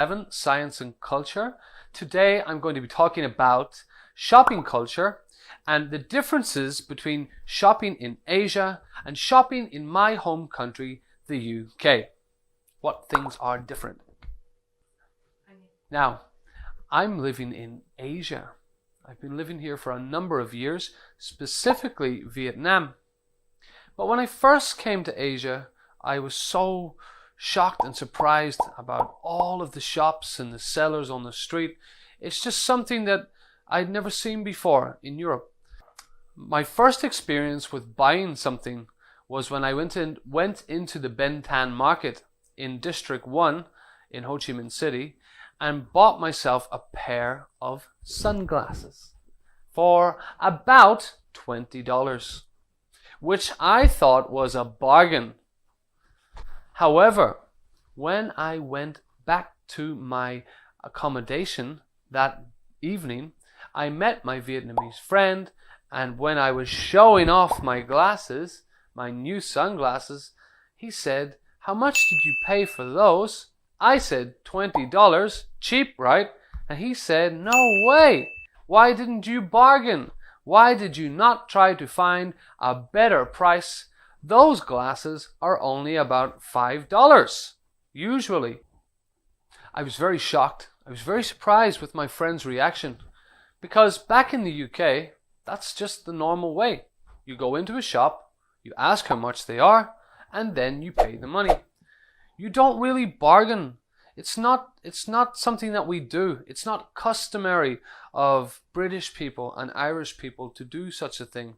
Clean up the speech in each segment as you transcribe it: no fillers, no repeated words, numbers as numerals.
7, Science and Culture. Today I'm going to be talking about shopping culture and the differences between shopping in Asia and shopping in my home country, the UK. What things are different? Now, I'm living in Asia. I've been living here for a number of years, specifically Vietnam. But when I first came to Asia, I was so shocked and surprised about all of the shops and the sellers on the street. It's just something that I'd never seen before in Europe. My first experience with buying something was when I went into the Ben Thanh market in District 1 in Ho Chi Minh City and bought myself a pair of sunglasses for about $20, which I thought was a bargain. However, when I went back to my accommodation that evening, I met my Vietnamese friend, and when I was showing off my glasses, my new sunglasses, he said, "How much did you pay for those?" I said, $20, cheap, right? And he said, "No way! Why didn't you bargain? Why did you not try to find a better price? Those glasses are only about $5, usually." I was very shocked. I was very surprised with my friend's reaction, because back in the UK, that's just the normal way. You go into a shop, you ask how much they are, and then you pay the money. You don't really bargain. It's not something that we do. It's not customary of British people and Irish people to do such a thing.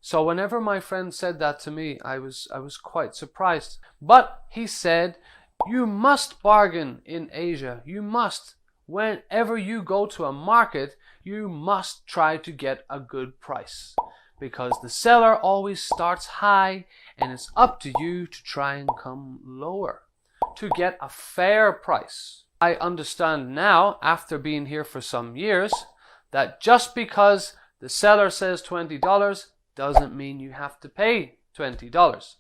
So whenever my friend said that to me, I was quite surprised. But he said, "You must bargain in Asia. You must. Whenever you go to a market, you must try to get a good price, because the seller always starts high and it's up to you to try and come lower to get a fair price." I understand now, after being here for some years, that just because the seller says $20 doesn't mean you have to pay $20.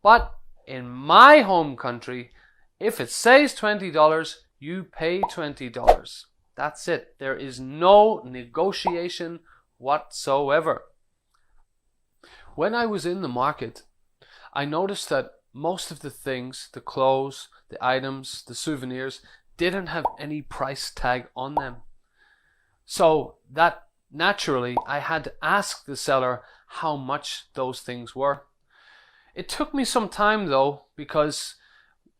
But in my home country, if it says $20, you pay $20. That's it. There is no negotiation whatsoever. When I was in the market, I noticed that most of the things, the clothes, the items, the souvenirs, didn't have any price tag on them. So that naturally, I had to ask the seller how much those things were. It took me some time though, because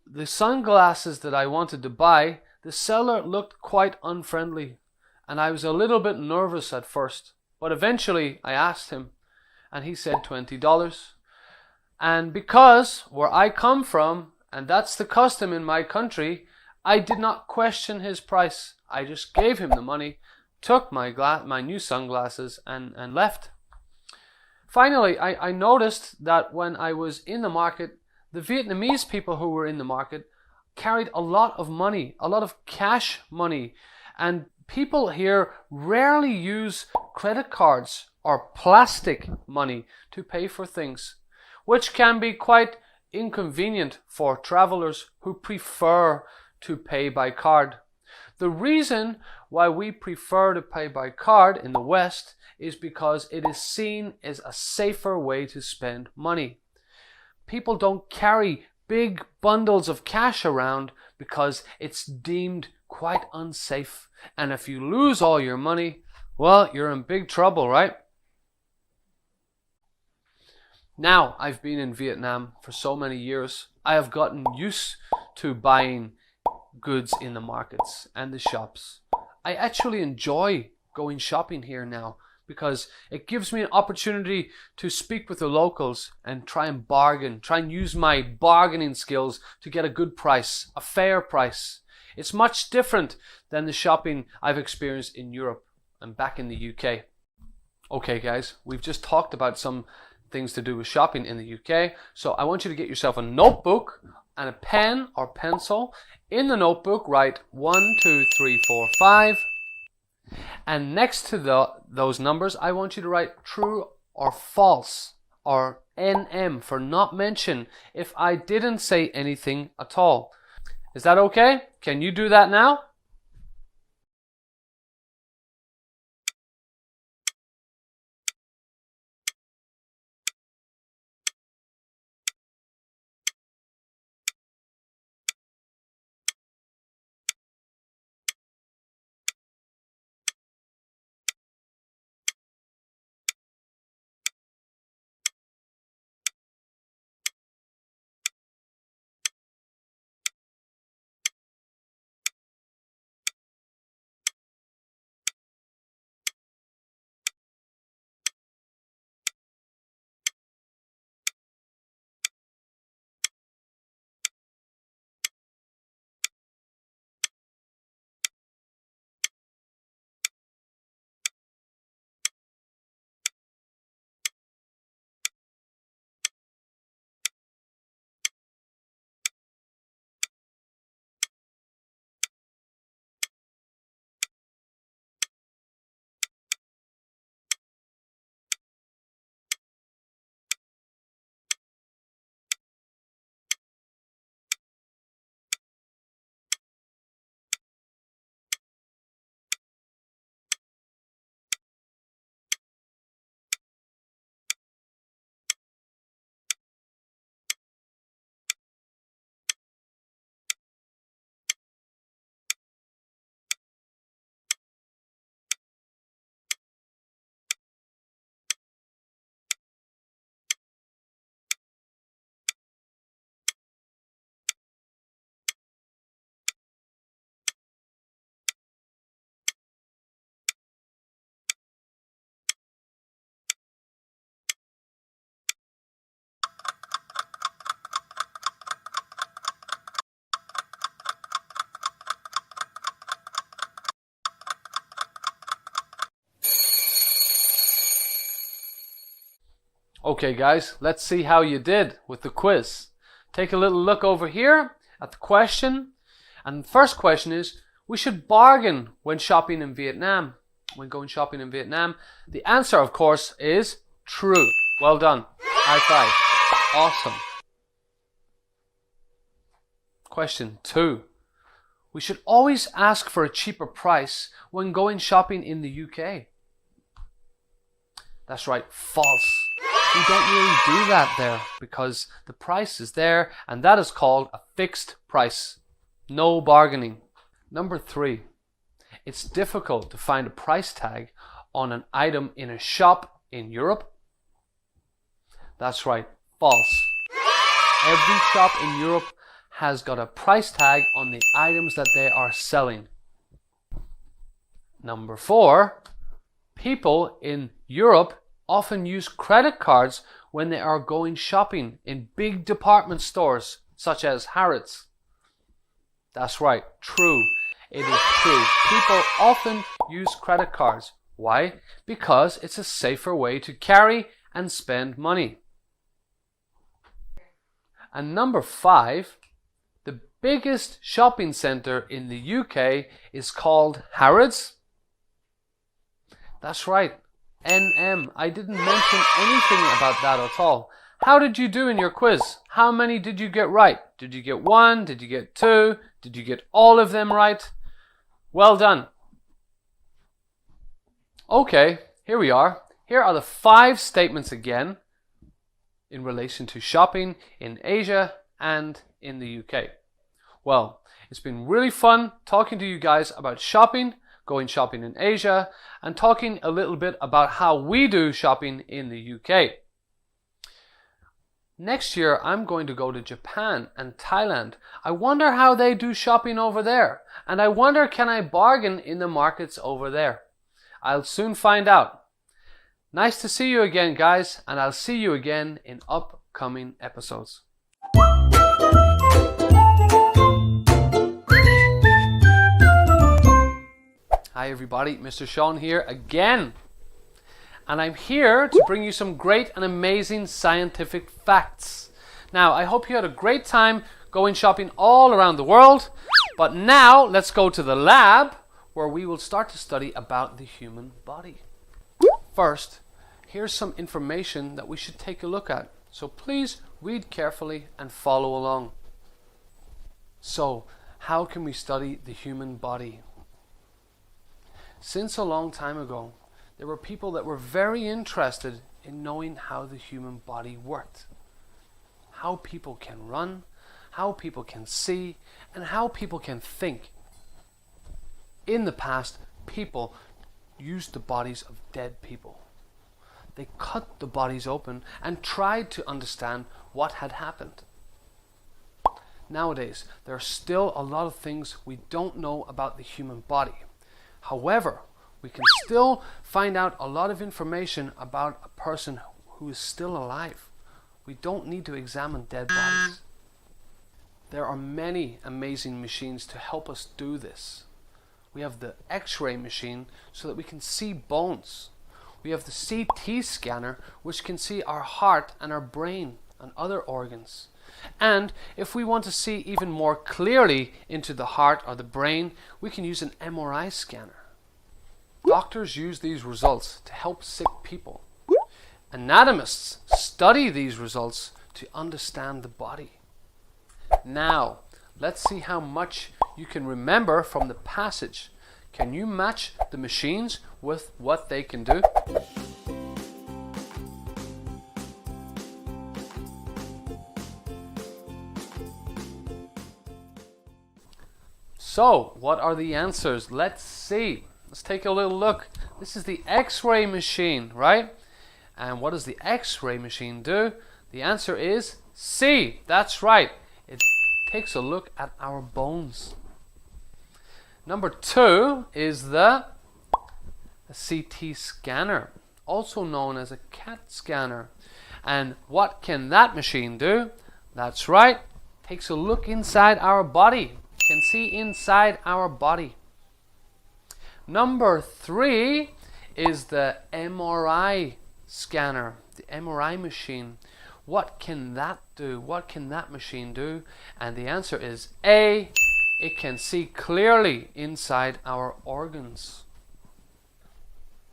the sunglasses that I wanted to buy, the seller looked quite unfriendly, and I was a little bit nervous at first. But eventually I asked him, and he said $20. And because where I come from, and that's the custom in my country, I did not question his price. I just gave him the money, took my new sunglasses and left. Finally, I noticed that when I was in the market, the Vietnamese people who were in the market carried a lot of money, a lot of cash money, and people here rarely use credit cards or plastic money to pay for things, which can be quite inconvenient for travelers who prefer to pay by card. The reason why we prefer to pay by card in the West is because it is seen as a safer way to spend money. People don't carry big bundles of cash around because it's deemed quite unsafe. And if you lose all your money, well, you're in big trouble, right? Now, I've been in Vietnam for so many years, I have gotten used to buying goods in the markets and the shops. I actually enjoy going shopping here now because it gives me an opportunity to speak with the locals and try and bargain, try and use my bargaining skills to get a good price, a fair price. It's much different than the shopping I've experienced in Europe and back in the UK. Okay guys, we've just talked about some things to do with shopping in the UK, so I want you to get yourself a notebook and a pen or pencil. In the notebook, write 1, 2, 3, 4, 5. And next to those numbers, I want you to write true or false, or NM for not mention, if I didn't say anything at all. Is that okay? Can you do that now? Okay guys, let's see how you did with the quiz. Take a little look over here at the question. And the first question is, we should bargain when shopping in Vietnam. When going shopping in Vietnam. The answer, of course, is true. Well done. High five. Awesome. Question 2. We should always ask for a cheaper price when going shopping in the UK. That's right, false. We don't really do that there because the price is there and that is called a fixed price. No bargaining. Number 3. It's difficult to find a price tag on an item in a shop in Europe. That's right, false. Every shop in Europe has got a price tag on the items that they are selling. Number 4. People in Europe often use credit cards when they are going shopping in big department stores such as Harrods. That's right, true. It is true. People often use credit cards. Why? Because it's a safer way to carry and spend money. And number 5, the biggest shopping center in the UK is called Harrods. That's right. NM. I didn't mention anything about that at all. How did you do in your quiz? How many did you get right? Did you get 1? Did you get 2? Did you get all of them right? Well done. Okay, here we are. Here are the 5 statements again in relation to shopping in Asia and in the UK. Well, it's been really fun talking to you guys about shopping, going shopping in Asia, and talking a little bit about how we do shopping in the UK. Next year, I'm going to go to Japan and Thailand. I wonder how they do shopping over there. And I wonder, can I bargain in the markets over there? I'll soon find out. Nice to see you again, guys, and I'll see you again in upcoming episodes. Hi everybody, Mr. Sean here again. And I'm here to bring you some great and amazing scientific facts. Now, I hope you had a great time going shopping all around the world. But now, let's go to the lab where we will start to study about the human body. First, here's some information that we should take a look at. So please read carefully and follow along. So, how can we study the human body? Since a long time ago, there were people that were very interested in knowing how the human body worked. How people can run, how people can see, and how people can think. In the past, people used the bodies of dead people. They cut the bodies open and tried to understand what had happened. Nowadays, there are still a lot of things we don't know about the human body. However, we can still find out a lot of information about a person who is still alive. We don't need to examine dead bodies. There are many amazing machines to help us do this. We have the X-ray machine so that we can see bones. We have the CT scanner, which can see our heart and our brain and other organs. And if we want to see even more clearly into the heart or the brain, we can use an MRI scanner. Doctors use these results to help sick people. Anatomists study these results to understand the body. Now, let's see how much you can remember from the passage. Can you match the machines with what they can do? So, what are the answers? Let's see. Let's take a little look. This is the X-ray machine, right? And what does the X-ray machine do? The answer is C. That's right. It takes a look at our bones. Number 2 is the CT scanner, also known as a CAT scanner. And what can that machine do? That's right. Takes a look inside our body. Can see inside our body. Number 3 is the MRI scanner, the MRI machine. What can that do? What can that machine do? And the answer is A. It can see clearly inside our organs.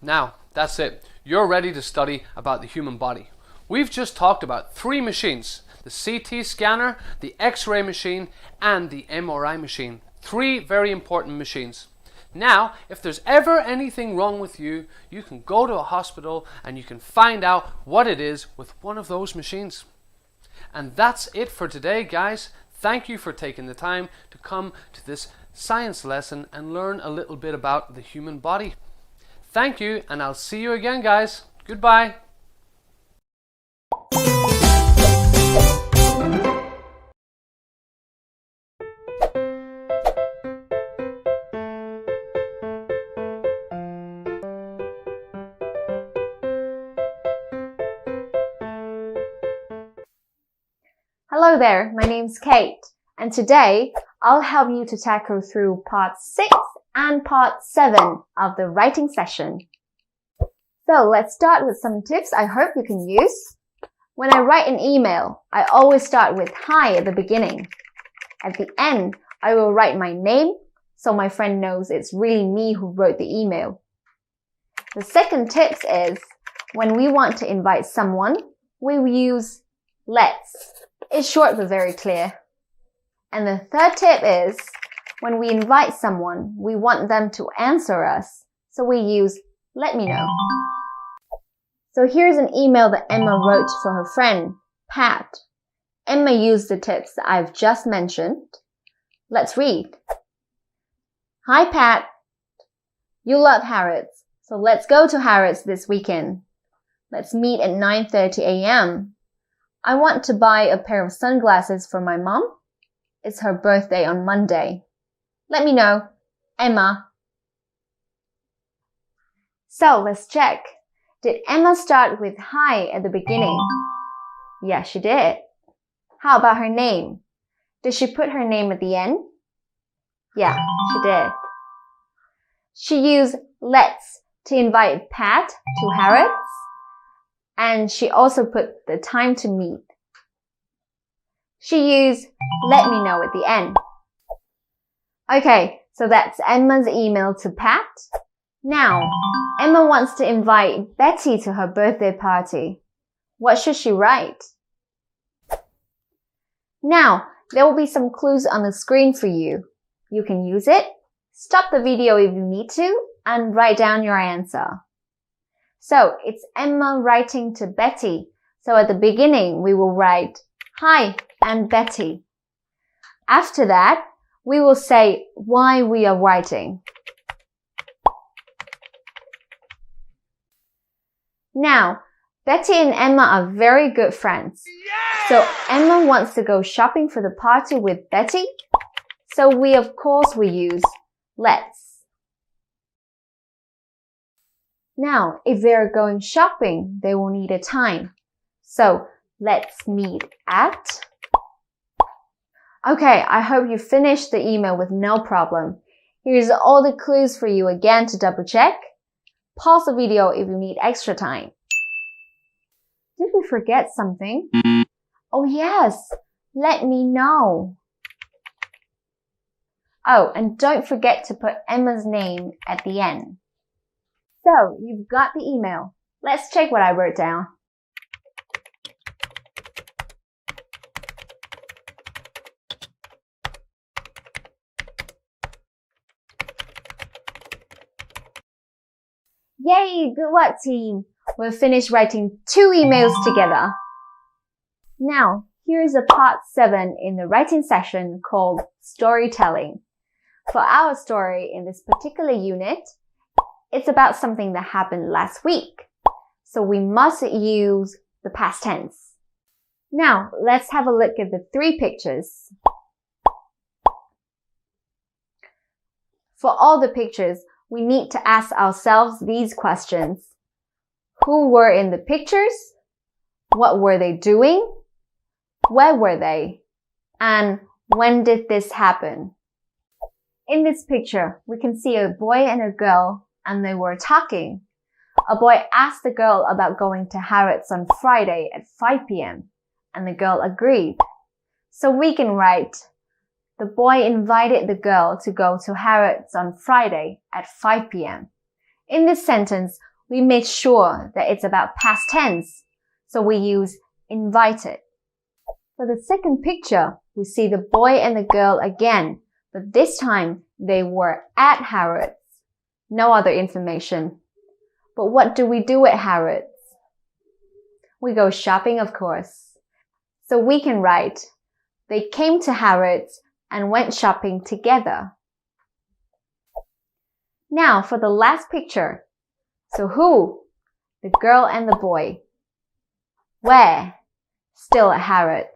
Now, that's it. You're ready to study about the human body. We've just talked about 3 machines: the CT scanner, the X-ray machine, and the MRI machine. 3 very important machines. Now, if there's ever anything wrong with you, you can go to a hospital and you can find out what it is with one of those machines. And that's it for today, guys. Thank you for taking the time to come to this science lesson and learn a little bit about the human body. Thank you, and I'll see you again, guys. Goodbye. Hello there, my name's Kate, and today I'll help you to tackle through part 6 and part 7 of the writing session. So let's start with some tips I hope you can use. When I write an email, I always start with hi at the beginning. At the end, I will write my name so my friend knows it's really me who wrote the email. The second tip is when we want to invite someone, we will use let's. It's short but very clear. And the third tip is when we invite someone, we want them to answer us, so we use let me know. So here's an email that Emma wrote for her friend, Pat. Emma used the tips that I've just mentioned. Let's read. Hi Pat. You love Harrods, so let's go to Harrods this weekend. Let's meet at 9:30 a.m. I want to buy a pair of sunglasses for my mom. It's her birthday on Monday. Let me know. Emma. So let's check. Did Emma start with hi at the beginning? Yeah, she did. How about her name? Did she put her name at the end? Yeah, she did. She used let's to invite Pat to Harrods. And she also put the time to meet. She used let me know at the end. Okay, so that's Emma's email to Pat. Now, Emma wants to invite Betty to her birthday party. What should she write? Now, there will be some clues on the screen for you. You can use it, stop the video if you need to, and write down your answer. So it's Emma writing to Betty. So at the beginning, we will write, "Hi, I'm Betty." After that, we will say why we are writing. Now, Betty and Emma are very good friends. So Emma wants to go shopping for the party with Betty. So we use let's. Now, if they're going shopping, they will need a time. So let's meet at. Okay, I hope you finished the email with no problem. Here's all the clues for you again to double check. Pause the video if you need extra time. Did we forget something? Oh yes, let me know. Oh, and don't forget to put Emma's name at the end. So, you've got the email. Let's check what I wrote down. Yay, good work team! We've finished writing 2 emails together. Now, here's a part 7 in the writing session called storytelling. For our story in this particular unit, it's about something that happened last week. So we must use the past tense. Now, let's have a look at the 3 pictures. For all the pictures, we need to ask ourselves these questions. Who were in the pictures? What were they doing? Where were they? And when did this happen? In this picture, we can see a boy and a girl, and they were talking. A boy asked the girl about going to Harrods on Friday at 5 p.m., and the girl agreed. So we can write, the boy invited the girl to go to Harrods on Friday at 5 p.m. In this sentence, we made sure that it's about past tense, so we use invited. For the second picture, we see the boy and the girl again, but this time they were at Harrods. No other information. But what do we do at Harrods? We go shopping, of course. So we can write, they came to Harrods and went shopping together. Now for the last picture. So who? The girl and the boy. Where? Still at Harrods.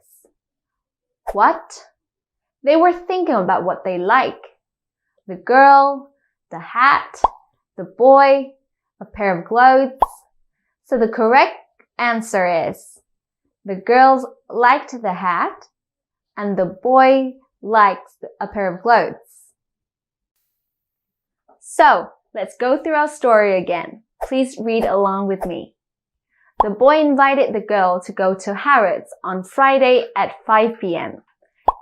What? They were thinking about what they like. The girl, the hat, the boy, a pair of clothes. So the correct answer is, the girls liked the hat and the boy likes a pair of clothes. So, let's go through our story again. Please read along with me. The boy invited the girl to go to Harrods on Friday at 5 p.m.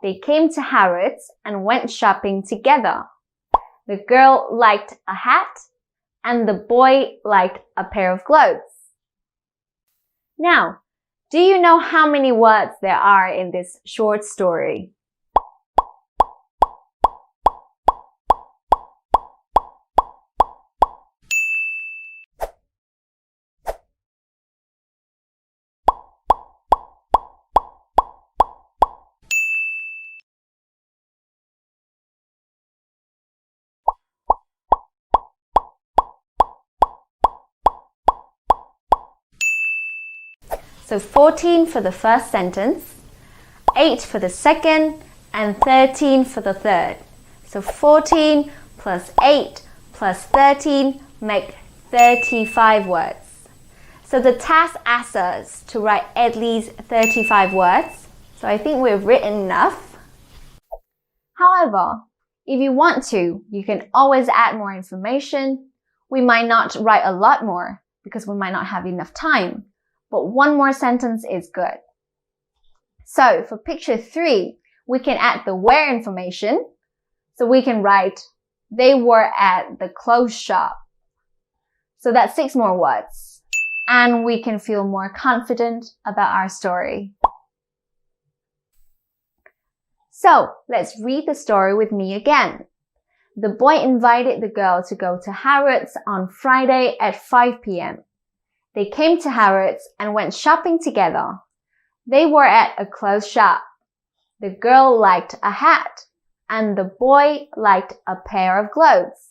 They came to Harrods and went shopping together. The girl liked a hat and the boy liked a pair of clothes. Now, do you know how many words there are in this short story? So 14 for the first sentence, 8 for the second, and 13 for the third. So 14 plus 8 plus 13 make 35 words. So the task asks us to write at least 35 words. So I think we've written enough. However, if you want to, you can always add more information. We might not write a lot more because we might not have enough time. But one more sentence is good. So for picture 3, we can add the where information. So we can write, they were at the clothes shop. So that's 6 more words. And we can feel more confident about our story. So, let's read the story with me again. The boy invited the girl to go to Harrods on Friday at 5 p.m. They came to Harrods and went shopping together. They were at a clothes shop. The girl liked a hat and the boy liked a pair of clothes.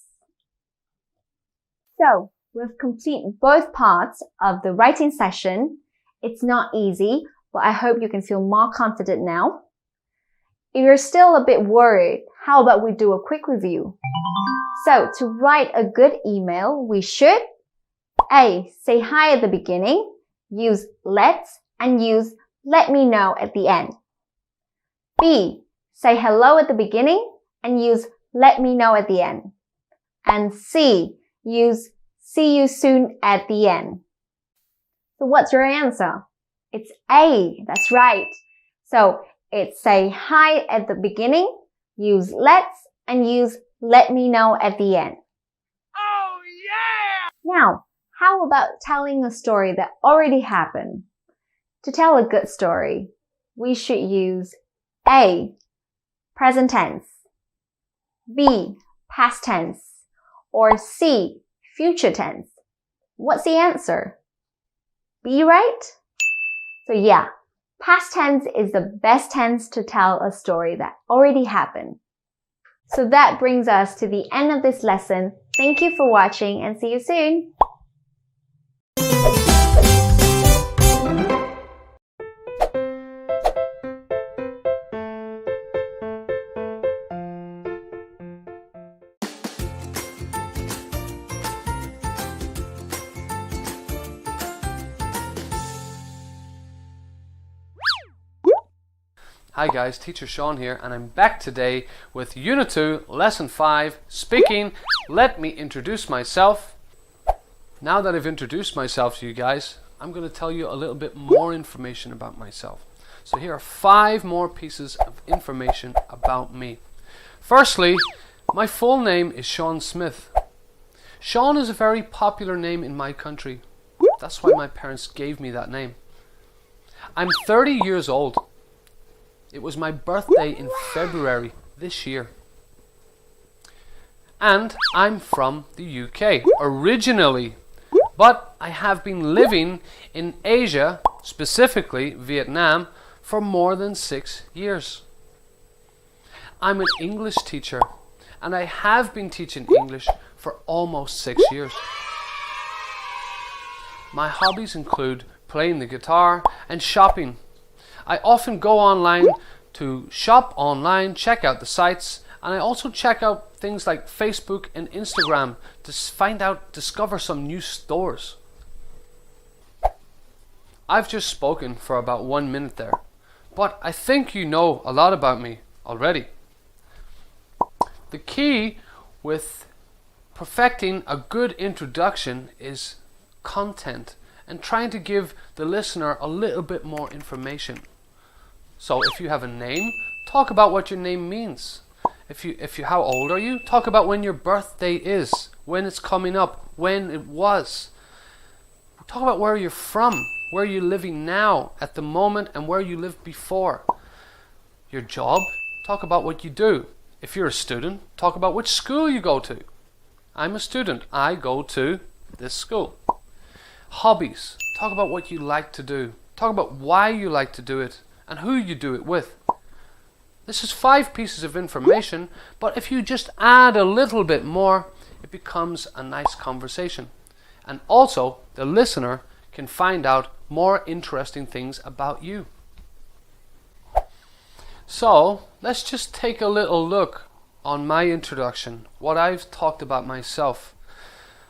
So, we've completed both parts of the writing session. It's not easy, but I hope you can feel more confident now. If you're still a bit worried, how about we do a quick review? So, to write a good email, we should A. Say hi at the beginning, use let's, and use let me know at the end. B. Say hello at the beginning and use let me know at the end. And C. Use see you soon at the end. So what's your answer? It's A. That's right. So it's say hi at the beginning, use let's, and use let me know at the end. Oh yeah! Now, how about telling a story that already happened? To tell a good story, we should use A. Present tense, B. Past tense, or C. Future tense. What's the answer? B, right? So yeah, past tense is the best tense to tell a story that already happened. So that brings us to the end of this lesson. Thank you for watching and see you soon. Hi guys, Teacher Sean here, and I'm back today with Unit 2, Lesson 5, Speaking. Let me introduce myself. Now that I've introduced myself to you guys, I'm going to tell you a little bit more information about myself. So here are 5 more pieces of information about me. Firstly, my full name is Sean Smith. Sean is a very popular name in my country. That's why my parents gave me that name. I'm 30 years old. It was my birthday in February this year. And I'm from the UK originally, but I have been living in Asia, specifically Vietnam, for more than 6 years. I'm an English teacher, and I have been teaching English for almost 6 years. My hobbies include playing the guitar and shopping. I often go online to shop online, check out the sites, and I also check out things like Facebook and Instagram to discover some new stores. I've just spoken for about 1 minute there, but I think you know a lot about me already. The key with perfecting a good introduction is content and trying to give the listener a little bit more information. So if you have a name, talk about what your name means. How old are you? Talk about when your birthday is, when it's coming up, when it was. Talk about where you're from, where you're living now, at the moment, and where you lived before. Your job, talk about what you do. If you're a student, talk about which school you go to. I'm a student. I go to this school. Hobbies, talk about what you like to do. Talk about why you like to do it and who you do it with. This is 5 pieces of information, but if you just add a little bit more, it becomes a nice conversation. And also, the listener can find out more interesting things about you. So, let's just take a little look on my introduction, what I've talked about myself.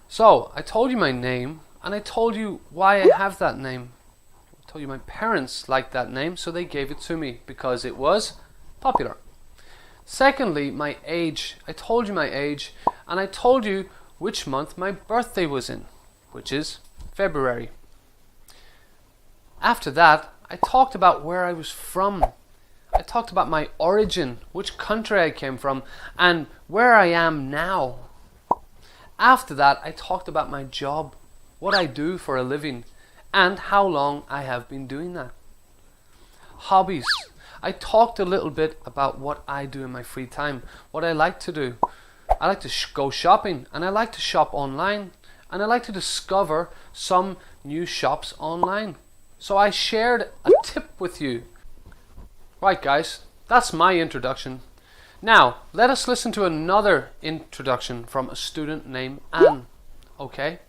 So, I told you my name, and I told you why I have that name. I told you my parents liked that name, so they gave it to me because it was popular. Secondly, my age. I told you my age, and I told you which month my birthday was in, which is February. After that, I talked about where I was from. I talked about my origin, which country I came from, and where I am now. After that, I talked about my job, what I do for a living, and how long I have been doing that. Hobbies. I talked a little bit about what I do in my free time, what I like to do. I like to go shopping, and I like to shop online, and I like to discover some new shops online. So I shared a tip with you. Right guys, that's my introduction. Now, let us listen to another introduction from a student named Anne. Okay?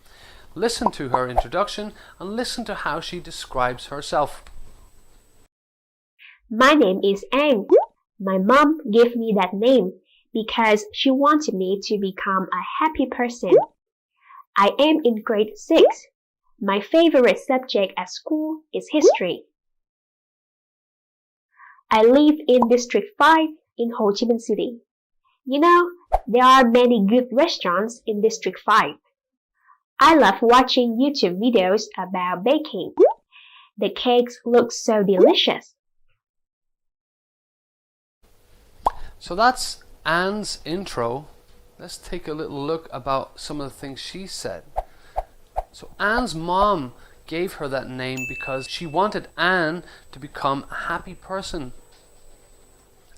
Listen to her introduction and listen to how she describes herself. My name is Anne. My mom gave me that name because she wanted me to become a happy person. I am in grade 6. My favorite subject at school is history. I live in District 5 in Ho Chi Minh City. You know, there are many good restaurants in District 5. I love watching YouTube videos about baking. The cakes look so delicious. So that's Anne's intro. Let's take a little look about some of the things she said. So Anne's mom gave her that name because she wanted Anne to become a happy person.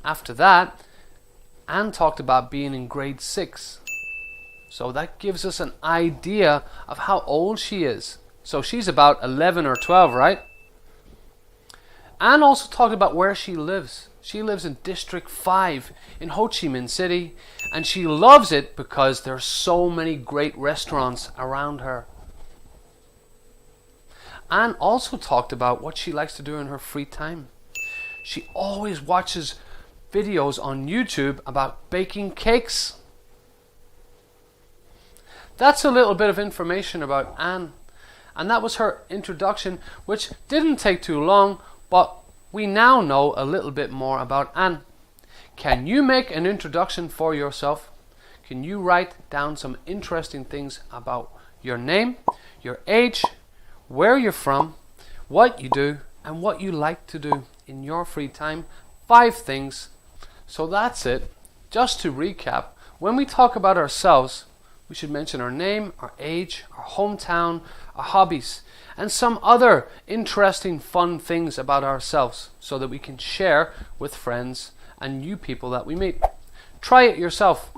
After that, Anne talked about being in grade 6. So that gives us an idea of how old she is. So she's about 11 or 12, right? Anne also talked about where she lives. She lives in District 5 in Ho Chi Minh City, and she loves it because there are so many great restaurants around her. Anne also talked about what she likes to do in her free time. She always watches videos on YouTube about baking cakes. That's a little bit of information about Anne. And that was her introduction, which didn't take too long, but we now know a little bit more about Anne. Can you make an introduction for yourself? Can you write down some interesting things about your name, your age, where you're from, what you do, and what you like to do in your free time? 5 things. So that's it. Just to recap, when we talk about ourselves, we should mention our name, our age, our hometown, our hobbies, and some other interesting, fun things about ourselves so that we can share with friends and new people that we meet. Try it yourself.